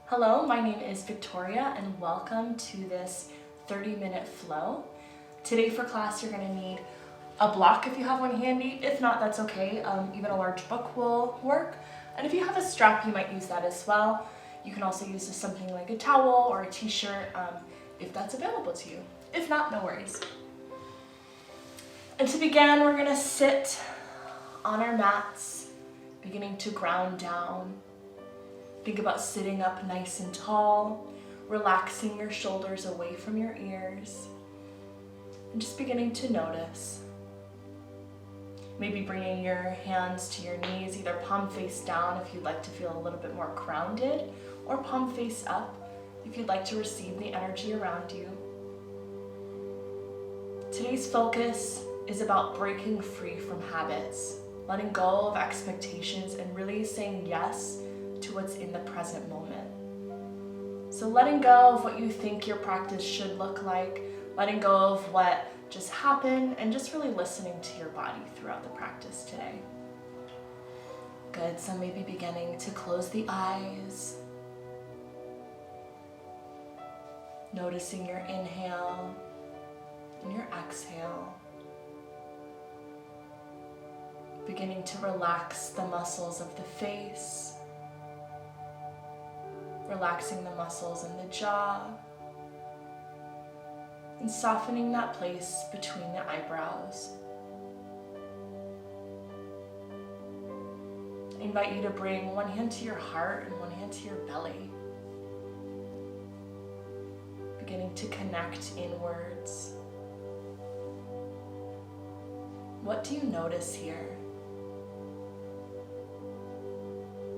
Hello, my name is Victoria and welcome to this 30-minute flow. Today for class you're going to need a block if you have one handy. If not, that's okay. Even a large book will work. And if you have a strap, you might use that as well. You can also use something like a towel or a t-shirt if that's available to you. If not, no worries. And to begin, we're going to sit on our mats, beginning to ground down. Think about sitting up nice and tall, relaxing your shoulders away from your ears, and just beginning to notice. Maybe bringing your hands to your knees, either palm face down if you'd like to feel a little bit more grounded, or palm face up if you'd like to receive the energy around you. Today's focus is about breaking free from habits, letting go of expectations, and really saying yes to what's in the present moment. So letting go of what you think your practice should look like, letting go of what just happened, and just really listening to your body throughout the practice today. Good, so maybe beginning to close the eyes, noticing your inhale and your exhale, beginning to relax the muscles of the face, relaxing the muscles in the jaw, and softening that place between the eyebrows. I invite you to bring one hand to your heart and one hand to your belly, beginning to connect inwards. What do you notice here?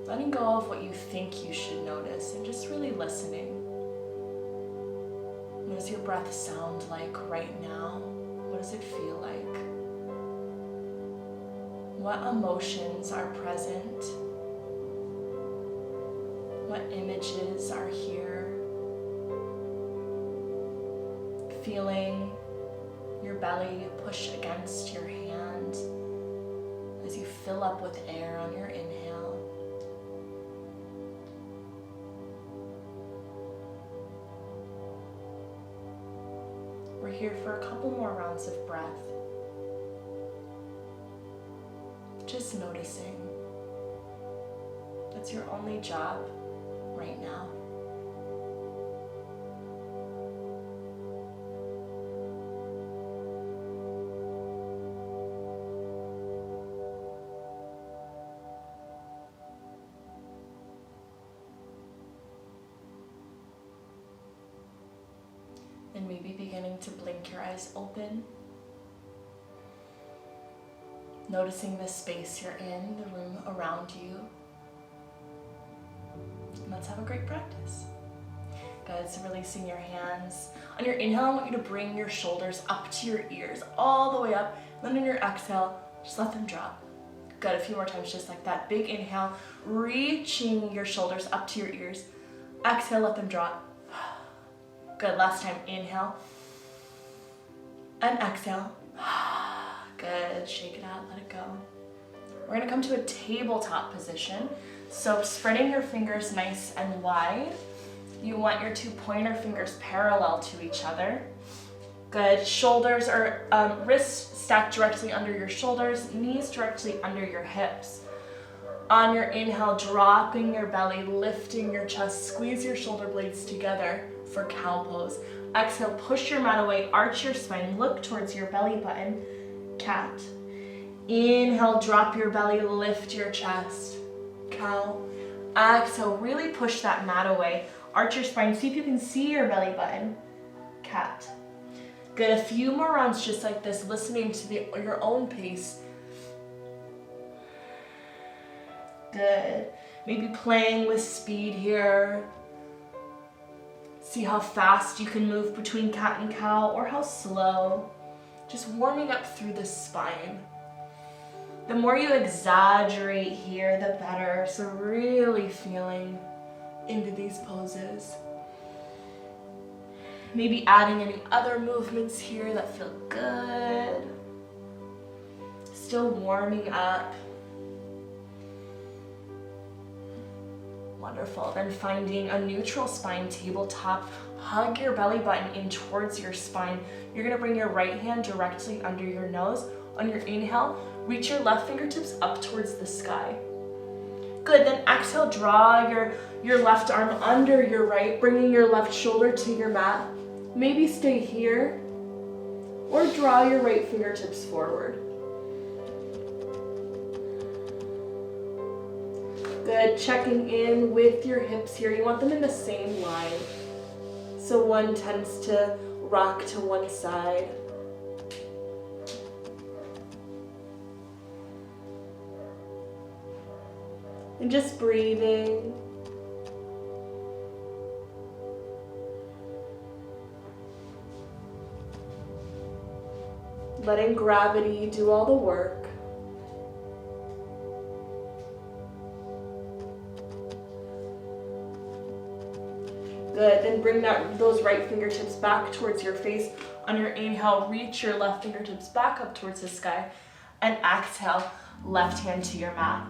Letting go of what you think you should notice and just really listening. What does your breath sound like right now? What does it feel like? What emotions are present? What images are here? Feeling your belly push against your hand as you fill up with air on your inhale. We're here for a couple more rounds of breath. Just noticing. That's your only job right now. And maybe beginning to blink your eyes open. Noticing the space you're in, the room around you. And let's have a great practice. Good, so releasing your hands. On your inhale, I want you to bring your shoulders up to your ears, all the way up. Then on your exhale, just let them drop. Good, a few more times just like that. Big inhale, reaching your shoulders up to your ears. Exhale, let them drop. Good, last time, inhale and exhale. Good, shake it out, let it go. We're gonna come to a tabletop position. So spreading your fingers nice and wide. You want your two pointer fingers parallel to each other. Good, shoulders or wrists stacked directly under your shoulders, knees directly under your hips. On your inhale, dropping your belly, lifting your chest, squeeze your shoulder blades together for cow pose. Exhale, push your mat away, arch your spine, look towards your belly button, cat. Inhale, drop your belly, lift your chest, cow. Exhale, really push that mat away, arch your spine, see if you can see your belly button, cat. Good, a few more rounds just like this, listening to your own pace. Good, maybe playing with speed here. See how fast you can move between cat and cow or how slow. Just warming up through the spine. The more you exaggerate here, the better. So really feeling into these poses. Maybe adding any other movements here that feel good. Still warming up. Wonderful. Then finding a neutral spine tabletop, hug your belly button in towards your spine. You're gonna bring your right hand directly under your nose. On your inhale, reach your left fingertips up towards the sky. Good, then exhale, draw your left arm under your right, bringing your left shoulder to your mat. Maybe stay here, or draw your right fingertips forward. Good, checking in with your hips here. You want them in the same line. So one tends to rock to one side. And just breathing. Letting gravity do all the work. Good, then bring those right fingertips back towards your face. On your inhale, reach your left fingertips back up towards the sky. And exhale, left hand to your mat.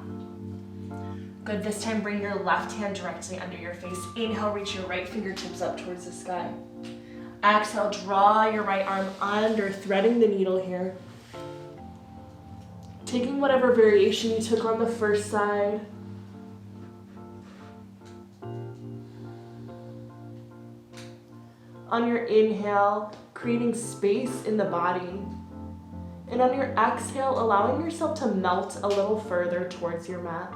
Good, this time bring your left hand directly under your face. Inhale, reach your right fingertips up towards the sky. Exhale, draw your right arm under, threading the needle here. Taking whatever variation you took on the first side. On your inhale, creating space in the body. And on your exhale, allowing yourself to melt a little further towards your mat.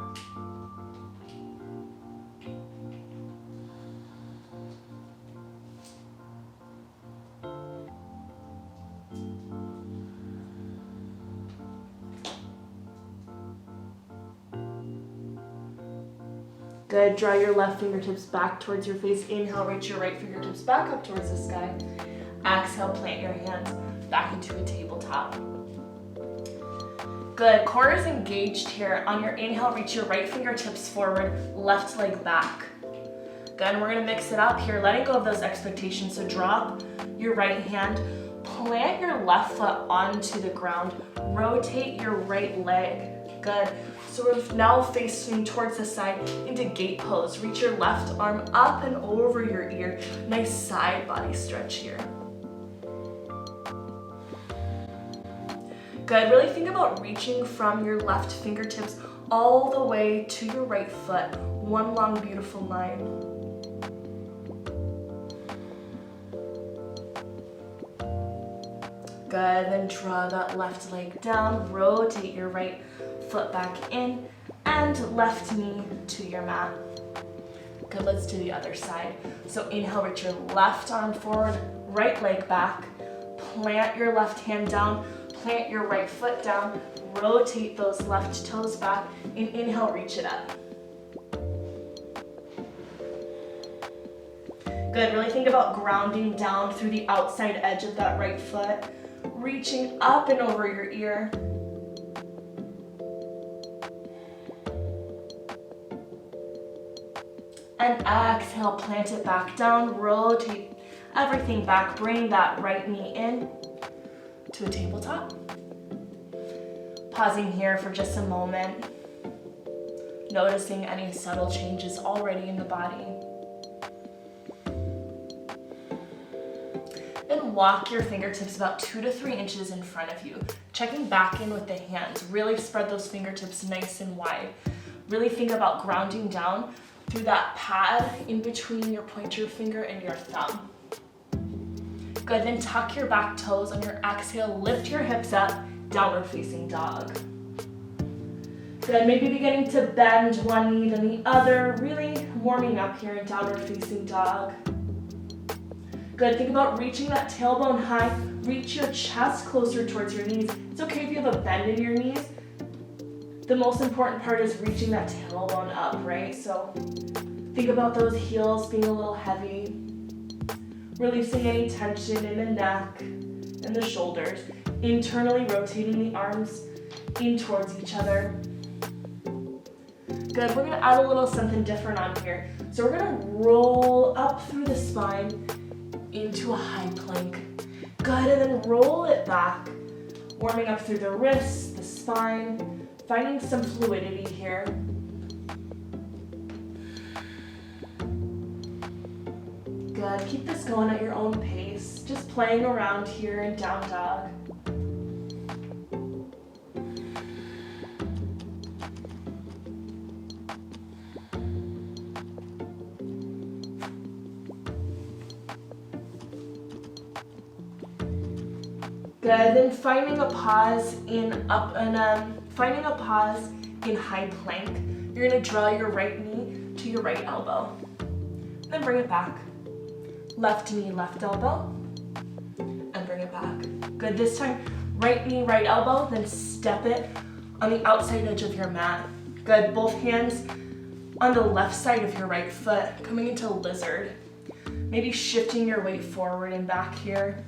Good, draw your left fingertips back towards your face. Inhale, reach your right fingertips back up towards the sky. Exhale, plant your hands back into a tabletop. Good, core is engaged here. On your inhale, reach your right fingertips forward, left leg back. Good, and we're gonna mix it up here, letting go of those expectations. So drop your right hand, plant your left foot onto the ground, rotate your right leg. Good. So we're now facing towards the side into gate pose. Reach your left arm up and over your ear. Nice side body stretch here. Good. Really think about reaching from your left fingertips all the way to your right foot. One long, beautiful line. Good. Then draw that left leg down. Rotate your right foot back in and left knee to your mat. Good, let's do the other side. So inhale, reach your left arm forward, right leg back, plant your left hand down, plant your right foot down, rotate those left toes back, and inhale, reach it up. Good, really think about grounding down through the outside edge of that right foot, reaching up and over your ear. And exhale, plant it back down, rotate everything back, bring that right knee in to a tabletop. Pausing here for just a moment, noticing any subtle changes already in the body. Then walk your fingertips about 2 to 3 inches in front of you, checking back in with the hands. Really spread those fingertips nice and wide. Really think about grounding down through that pad in between your pointer finger and your thumb. Good, then tuck your back toes. On your exhale, lift your hips up, downward facing dog. Good, maybe beginning to bend one knee then the other, really warming up here in downward facing dog. Good, think about reaching that tailbone high, reach your chest closer towards your knees. It's okay if you have a bend in your knees. The most important part is reaching that tailbone up, right? So think about those heels being a little heavy, releasing any tension in the neck and the shoulders, internally rotating the arms in towards each other. Good, we're gonna add a little something different on here. So we're gonna roll up through the spine into a high plank. Good, and then roll it back, warming up through the wrists, the spine, finding some fluidity here. Good, keep this going at your own pace. Just playing around here in down dog. Good, then finding a pause in high plank. You're gonna draw your right knee to your right elbow. Then bring it back. Left knee, left elbow, and bring it back. Good, this time, right knee, right elbow, then step it on the outside edge of your mat. Good, both hands on the left side of your right foot, coming into lizard. Maybe shifting your weight forward and back here.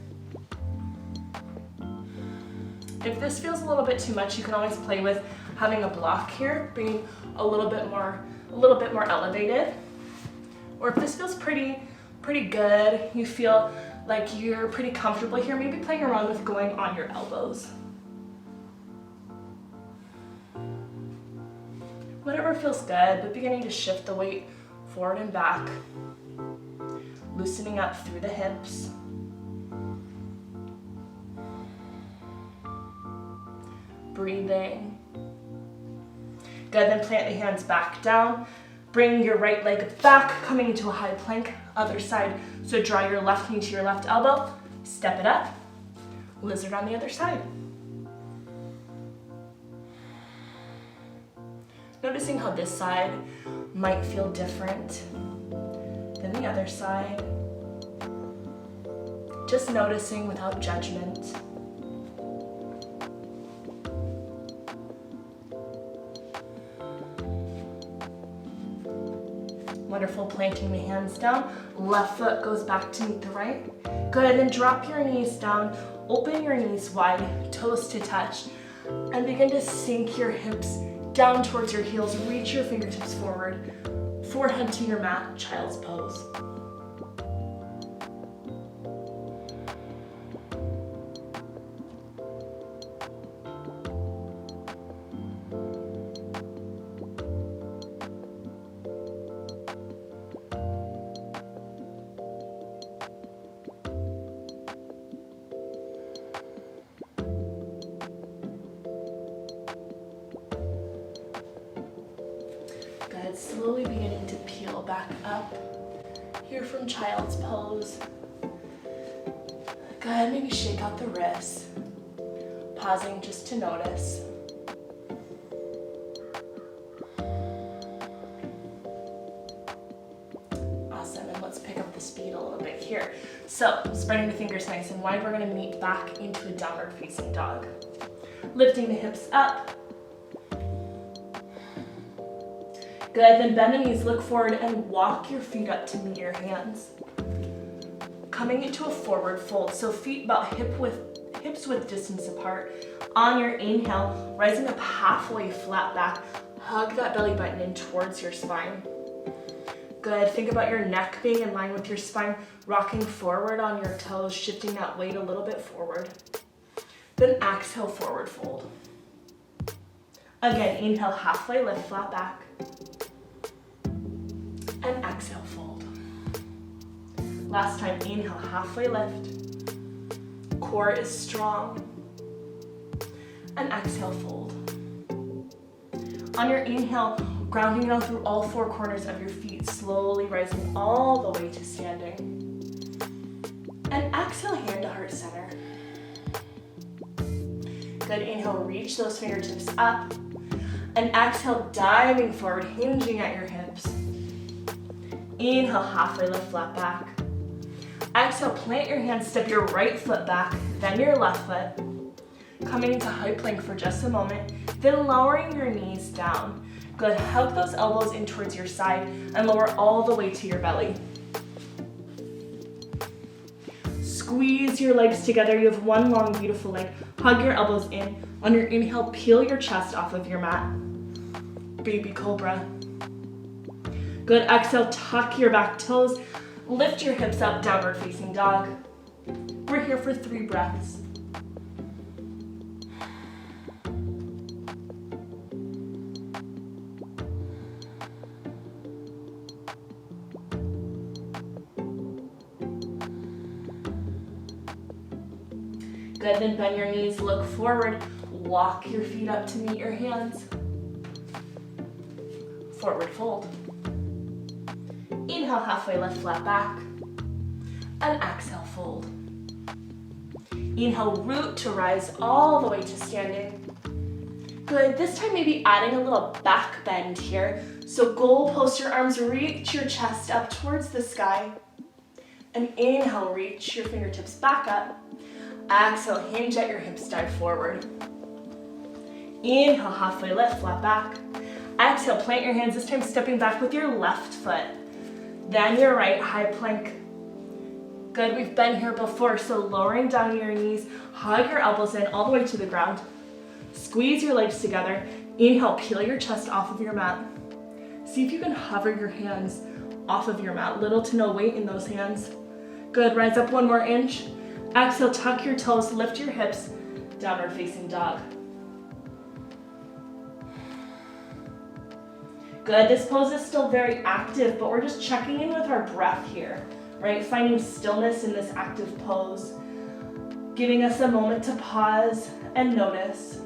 If this feels a little bit too much, you can always play with having a block here, being a little bit more elevated. Or if this feels pretty good, you feel like you're pretty comfortable here, maybe playing around with going on your elbows. Whatever feels good, but beginning to shift the weight forward and back. Loosening up through the hips. Breathing. Good, then plant the hands back down. Bring your right leg back, coming into a high plank, other side. So draw your left knee to your left elbow, step it up, lizard on the other side. Noticing how this side might feel different than the other side. Just noticing without judgment. Wonderful, planting the hands down. Left foot goes back to meet the right. Good, then drop your knees down. Open your knees wide, toes to touch. And begin to sink your hips down towards your heels. Reach your fingertips forward. Forehead to your mat, child's pose. Good, slowly beginning to peel back up here from child's pose. Good, maybe shake out the wrists, pausing just to notice. Awesome, and let's pick up the speed a little bit here. So, spreading the fingers nice and wide, we're gonna meet back into a downward facing dog. Lifting the hips up. Good, then bend the knees, look forward, and walk your feet up to meet your hands. Coming into a forward fold, so feet about hips width distance apart. On your inhale, rising up halfway flat back, hug that belly button in towards your spine. Good, think about your neck being in line with your spine, rocking forward on your toes, shifting that weight a little bit forward. Then exhale, forward fold. Again, inhale, halfway lift, flat back. And exhale, fold. Last time, inhale, halfway lift. Core is strong. And exhale, fold. On your inhale, grounding down through all four corners of your feet, slowly rising all the way to standing. And exhale, hand to heart center. Good, inhale, reach those fingertips up. And exhale, diving forward, hinging at your hips. Inhale, halfway lift, flat back. Exhale, plant your hands, step your right foot back, then your left foot. Coming into high plank for just a moment, then lowering your knees down. Good, hug those elbows in towards your side and lower all the way to your belly. Squeeze your legs together. You have one long, beautiful leg. Hug your elbows in. On your inhale, peel your chest off of your mat. Baby cobra. Good, exhale, tuck your back toes. Lift your hips up, downward facing dog. We're here for 3 breaths. Good, then bend your knees, look forward. Walk your feet up to meet your hands. Forward fold. Inhale, halfway lift, flat back. And exhale, fold. Inhale, root to rise all the way to standing. Good, this time maybe adding a little back bend here. So goal post your arms, reach your chest up towards the sky. And inhale, reach your fingertips back up. Exhale, hinge at your hips, dive forward. Inhale, halfway lift, flat back. Exhale, plant your hands, this time stepping back with your left foot. Then your right, high plank. Good, we've been here before, so lowering down your knees, hug your elbows in all the way to the ground. Squeeze your legs together. Inhale, peel your chest off of your mat. See if you can hover your hands off of your mat, little to no weight in those hands. Good, rise up one more inch. Exhale, tuck your toes, lift your hips, downward facing dog. Good, this pose is still very active, but we're just checking in with our breath here, right? Finding stillness in this active pose, giving us a moment to pause and notice.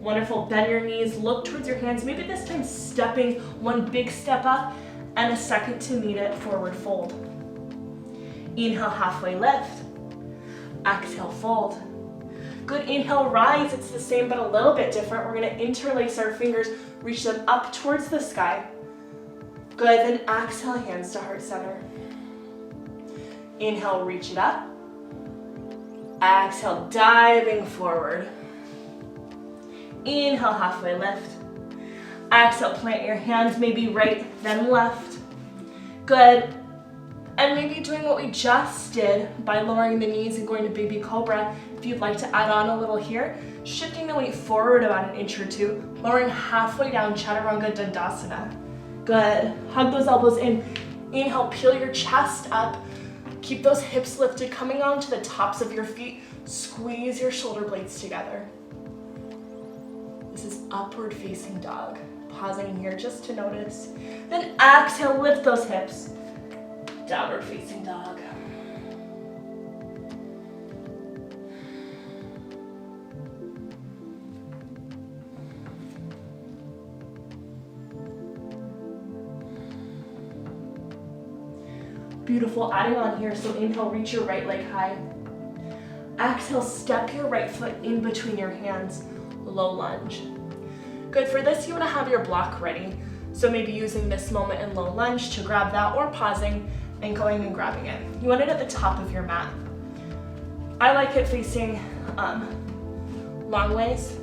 Wonderful, bend your knees, look towards your hands, maybe this time stepping one big step up and a second to meet it, forward fold. Inhale, halfway lift. Exhale, fold. Good, inhale, rise. It's the same but a little bit different. We're gonna interlace our fingers, reach them up towards the sky. Good, then exhale, hands to heart center. Inhale, reach it up. Exhale, diving forward. Inhale, halfway lift. Exhale, plant your hands, maybe right, then left. Good. And maybe doing what we just did by lowering the knees and going to baby cobra. If you'd like to add on a little here, shifting the weight forward about an inch or two, lowering halfway down, chaturanga dandasana. Good, hug those elbows in. Inhale, peel your chest up. Keep those hips lifted, coming onto the tops of your feet. Squeeze your shoulder blades together. This is upward facing dog. Pausing here just to notice. Then exhale, lift those hips. Downward facing dog. Beautiful, adding on here, so inhale, reach your right leg high. Exhale, step your right foot in between your hands, low lunge. Good, for this you wanna have your block ready. So maybe using this moment in low lunge to grab that, or pausing and going and grabbing it. You want it at the top of your mat. I like it facing long ways,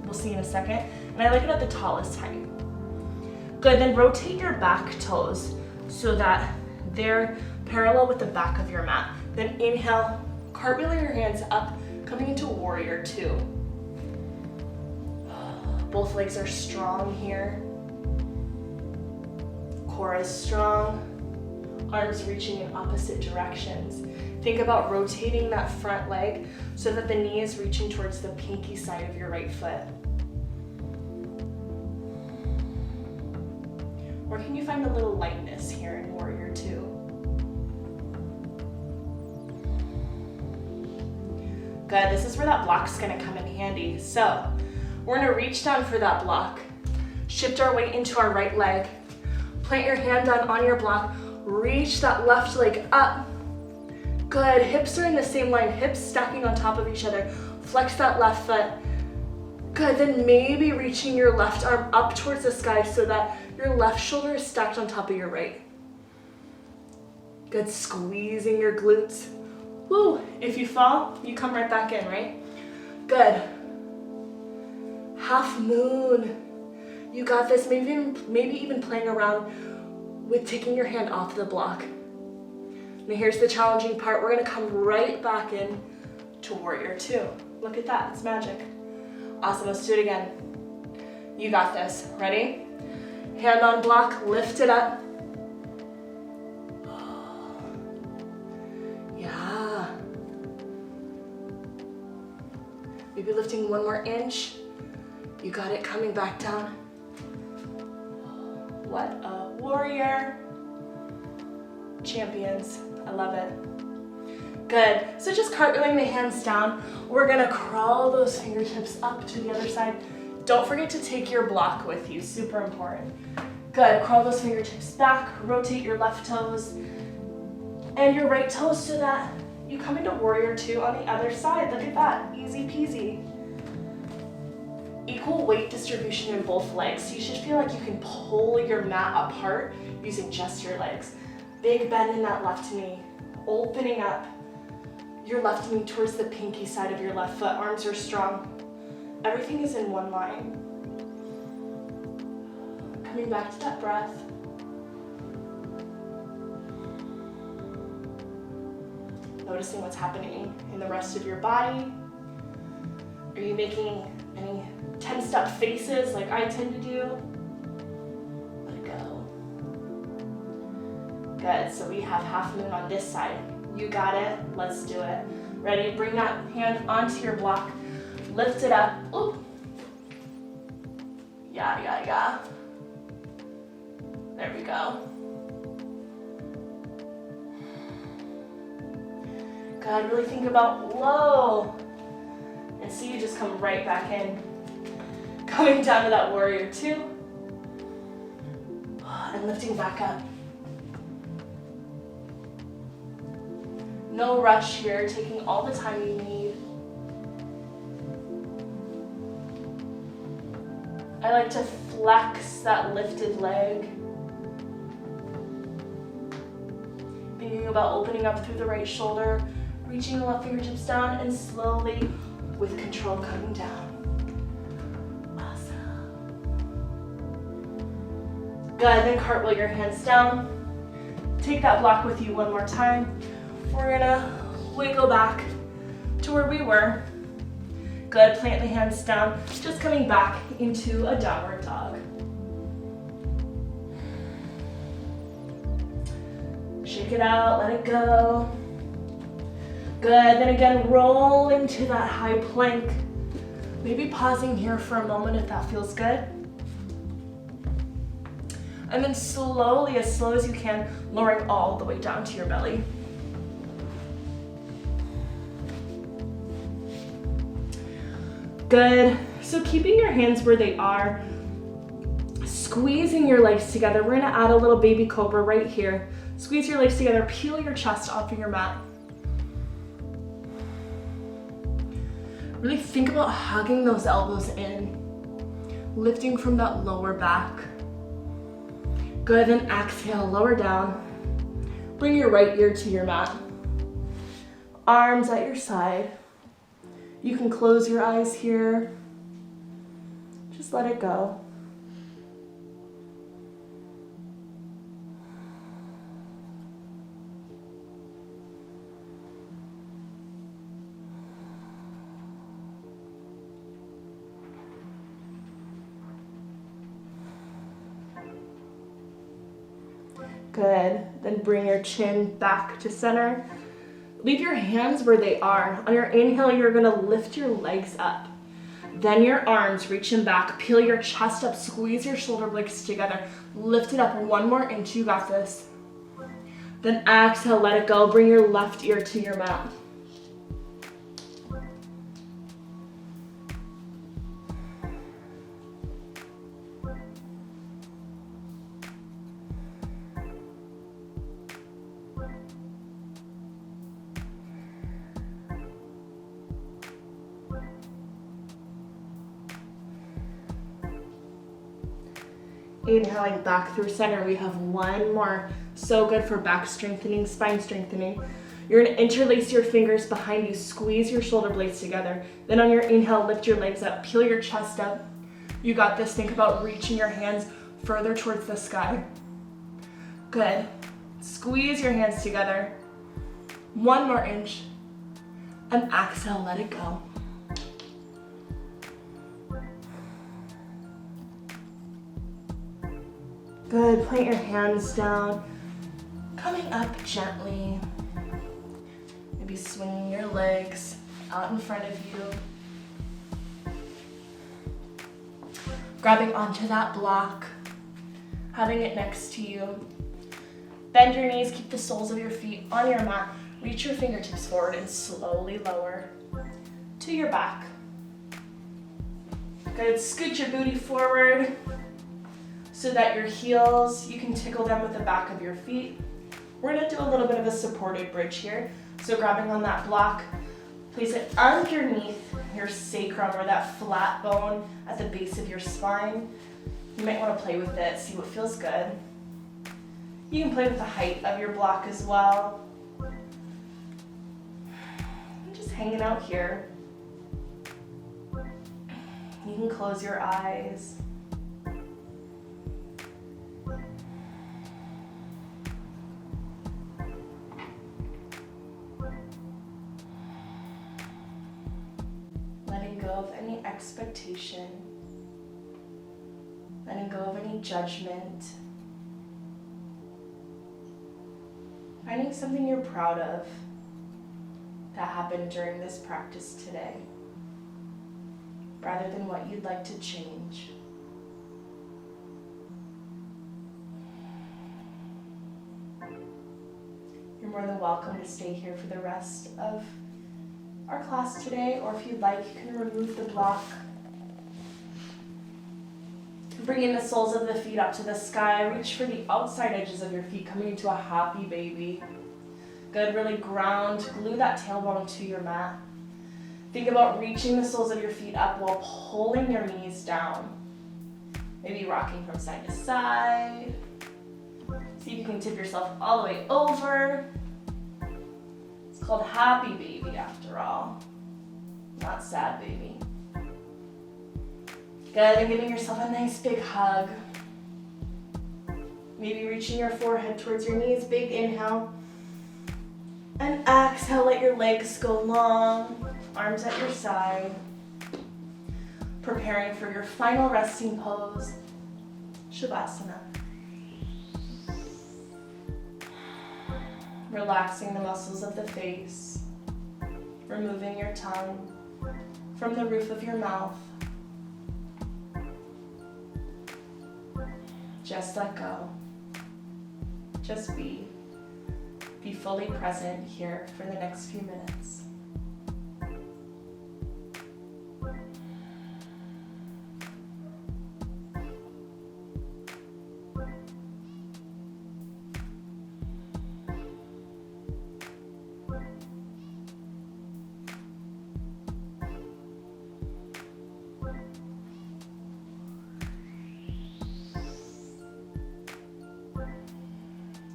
we'll see in a second, and I like it at the tallest height. Good, then rotate your back toes so that they're parallel with the back of your mat. Then inhale, cartwheel your hands up, coming into warrior two. Both legs are strong here. Core is strong. Arms reaching in opposite directions. Think about rotating that front leg so that the knee is reaching towards the pinky side of your right foot. Or can you find a little lightness here in warrior two? Good, this is where that block's gonna come in handy. So we're gonna reach down for that block, shift our weight into our right leg, plant your hand down on your block, reach that left leg up. Good, hips are in the same line, hips stacking on top of each other. Flex that left foot. Good, then maybe reaching your left arm up towards the sky so that your left shoulder is stacked on top of your right. Good, squeezing your glutes. Woo, if you fall, you come right back in, right? Good. Half moon. You got this, maybe even playing around with taking your hand off the block. Now here's the challenging part. We're gonna come right back in to warrior two. Look at that, it's magic. Awesome, let's do it again. You got this, ready? Hand on block, lift it up. Yeah. Maybe lifting one more inch. You got it, coming back down. What a warrior, champions. I love it. Good. So just cartwheeling the hands down. We're gonna crawl those fingertips up to the other side. Don't forget to take your block with you, super important. Good, crawl those fingertips back, rotate your left toes and your right toes so that you come into warrior two on the other side. Look at that, easy peasy. Equal weight distribution in both legs. So you should feel like you can pull your mat apart using just your legs. Big bend in that left knee, opening up your left knee towards the pinky side of your left foot. Arms are strong. Everything is in one line. Coming back to that breath. Noticing what's happening in the rest of your body. Are you making any tensed up faces like I tend to do? Let it go. Good, so we have half moon on this side. You got it, let's do it. Ready, bring that hand onto your block. Lift it up, oop. Yeah. There we go. Good, really think about low. And see you just come right back in. Coming down to that warrior two. And lifting back up. No rush here, taking all the time you need. I like to flex that lifted leg. Thinking about opening up through the right shoulder, reaching the left fingertips down and slowly, with control, coming down. Awesome. Good, then cartwheel your hands down. Take that block with you one more time. We're gonna wiggle back to where we were. Good, plant the hands down, just coming back into a downward dog. Shake it out, let it go. Good, then again, roll into that high plank. Maybe pausing here for a moment if that feels good. And then slowly, as slow as you can, lowering all the way down to your belly. Good, so keeping your hands where they are, squeezing your legs together. We're gonna add a little baby cobra right here. Squeeze your legs together, peel your chest off of your mat. Really think about hugging those elbows in, lifting from that lower back. Good, then exhale, lower down. Bring your right ear to your mat. Arms at your side. You can close your eyes here. Just let it go. Good, then bring your chin back to center. Leave your hands where they are. On your inhale, you're gonna lift your legs up. Then your arms, reach them back, peel your chest up, squeeze your shoulder blades together. Lift it up, one more inch, you got this. Then exhale, let it go. Bring your left ear to your mat. Inhaling back through center, we have one more. So good for back strengthening, spine strengthening. You're gonna interlace your fingers behind you, squeeze your shoulder blades together. Then on your inhale, lift your legs up, peel your chest up. You got this. Think about reaching your hands further towards the sky. Good. Squeeze your hands together. One more inch. And exhale, let it go. Good, plant your hands down, coming up gently. Maybe swinging your legs out in front of you. Grabbing onto that block. having it next to you. Bend your knees, keep the soles of your feet on your mat. Reach your fingertips forward and slowly lower to your back. Good, scoot your booty forward so that your heels, you can tickle them with the back of your feet. We're gonna do a little bit of a supported bridge here. So grabbing on that block, place it underneath your sacrum or that flat bone at the base of your spine. You might wanna play with it, see what feels good. You can play with the height of your block as well. I'm just hanging out here. You can close your eyes. Letting go of any expectation. Letting go of any judgment. Finding something you're proud of that happened during this practice today, rather than what you'd like to change. You're more than welcome to stay here for the rest of our class today, or if you'd like, you can remove the block. Bringing the soles of the feet up to the sky, reach for the outside edges of your feet, coming into a happy baby. Good, really ground, glue that tailbone to your mat. Think about reaching the soles of your feet up while pulling your knees down. Maybe rocking from side to side. See if you can tip yourself all the way over. It's called happy baby after all, not sad baby. Good, and giving yourself a nice big hug. Maybe reaching your forehead towards your knees, big inhale. And exhale, let your legs go long, arms at your side. Preparing for your final resting pose, Shavasana. Relaxing the muscles of the face, removing your tongue from the roof of your mouth. Just let go. Just be. Be fully present here for the next few minutes.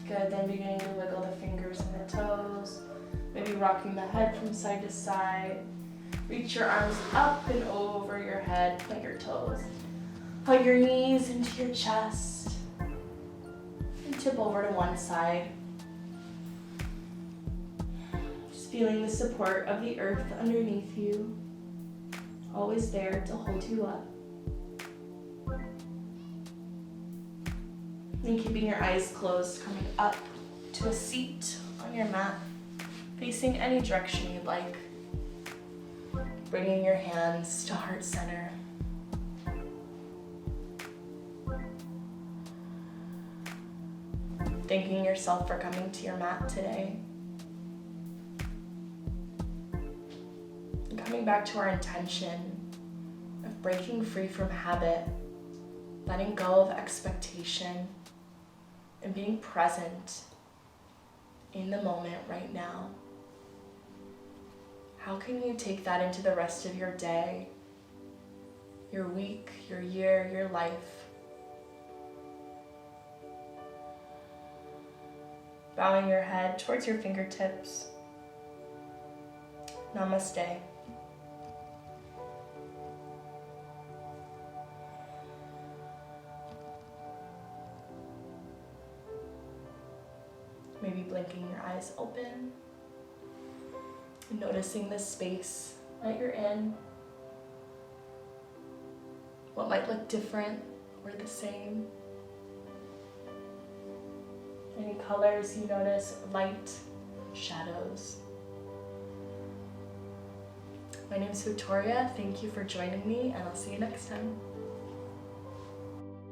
Good, then beginning to wiggle the fingers and the toes, maybe rocking the head from side to side. Reach your arms up and over your head, plant your toes. Hug your knees into your chest, and tip over to one side. Just feeling the support of the earth underneath you, always there to hold you up. And keeping your eyes closed, coming up to a seat on your mat, facing any direction you'd like. Bringing your hands to heart center. Thanking yourself for coming to your mat today. And coming back to our intention of breaking free from habit, letting go of expectation, and being present in the moment right now. How can you take that into the rest of your day, your week, your year, your life? Bowing your head towards your fingertips. Namaste. Maybe blinking your eyes open and noticing the space that you're in. What might look different or the same. Any colors you notice, light, shadows. My name is Victoria. Thank you for joining me, and I'll see you next time.